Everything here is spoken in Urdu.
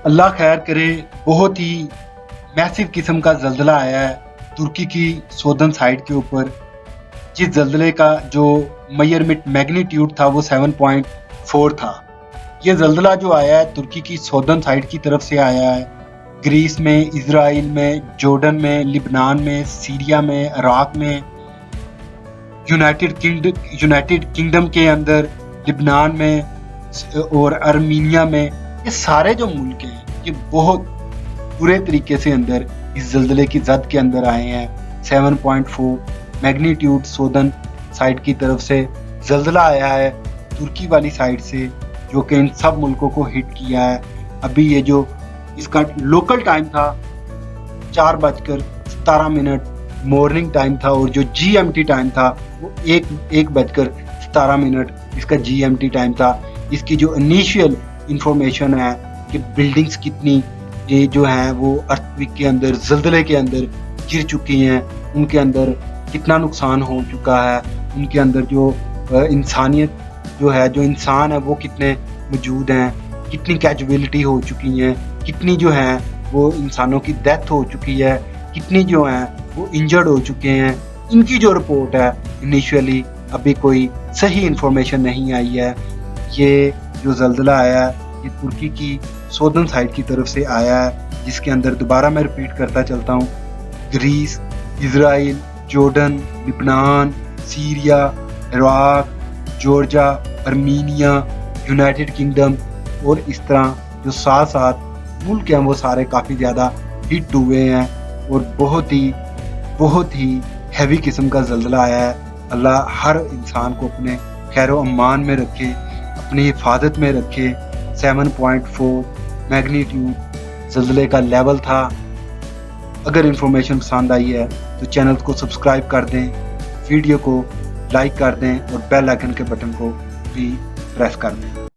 اللہ خیر کرے، بہت ہی میسیو قسم کا زلزلہ آیا ہے ترکی کی سودن سائڈ کے اوپر، جس زلزلے کا جو میئرمنٹ میگنیٹیوڈ تھا وہ 7.4 تھا۔ یہ زلزلہ جو آیا ہے ترکی کی سودن سائڈ کی طرف سے آیا ہے، گریس میں، اسرائیل میں، جورڈن میں، لبنان میں، سیریا میں، عراق میں، یونائٹڈ کنگڈم کے اندر، لبنان میں اور ارمینیا میں۔ یہ سارے جو ملک ہیں یہ بہت برے طریقے سے اندر اس زلزلے کی زد کے اندر آئے ہیں۔ 7.4 میگنیٹیوڈ سودن سائڈ کی طرف سے زلزلہ آیا ہے ترکی والی سائڈ سے، جو کہ ان سب ملکوں کو ہٹ کیا ہے۔ ابھی یہ جو اس کا لوکل ٹائم تھا 4:17 مارننگ ٹائم تھا، اور جو جی ایم ٹی ٹائم تھا وہ 1:17 اس کا جی ایم ٹی ٹائم تھا۔ اس کی جو انیشیل انفارمیشن ہے کہ بلڈنگز کتنی یہ جو ہیں وہ ارتھکویک کے اندر، زلزلے کے اندر گر چکی ہیں، ان کے اندر کتنا نقصان ہو چکا ہے، ان کے اندر جو انسانیت جو ہے، جو انسان ہے وہ کتنے موجود ہیں، کتنی کیجویلٹی ہو چکی ہیں، کتنی جو ہیں وہ انسانوں کی ڈیتھ ہو چکی ہے، کتنی جو ہیں وہ انجرڈ ہو چکے ہیں۔ ان کی جو رپورٹ ہے انیشیلی ابھی کوئی صحیح انفارمیشن نہیں آئی ہے۔ یہ جو زلزلہ آیا ہے یہ ترکی کی سودن سائڈ کی طرف سے آیا ہے، جس کے اندر دوبارہ میں ریپیٹ کرتا چلتا ہوں، گریس، اسرائیل، جورڈن، لبنان، Syria, Iraq, Georgia, Armenia, United kingdom اور اس طرح جو ساتھ ملک ہیں وہ سارے کافی زیادہ ہٹ ہوئے ہیں، اور بہت ہی ہیوی قسم کا زلزلہ آیا ہے۔ اللہ ہر انسان کو اپنے خیر و امان میں رکھے، اپنی حفاظت میں رکھے۔ 7.4 میگنیٹیوڈ زلزلے کا لیول تھا۔ اگر انفارمیشن پسند آئی ہے تو چینل کو سبسکرائب کر دیں، ویڈیو کو لائک کر دیں، اور بیل آئیکن کے بٹن کو بھی پریس کر دیں۔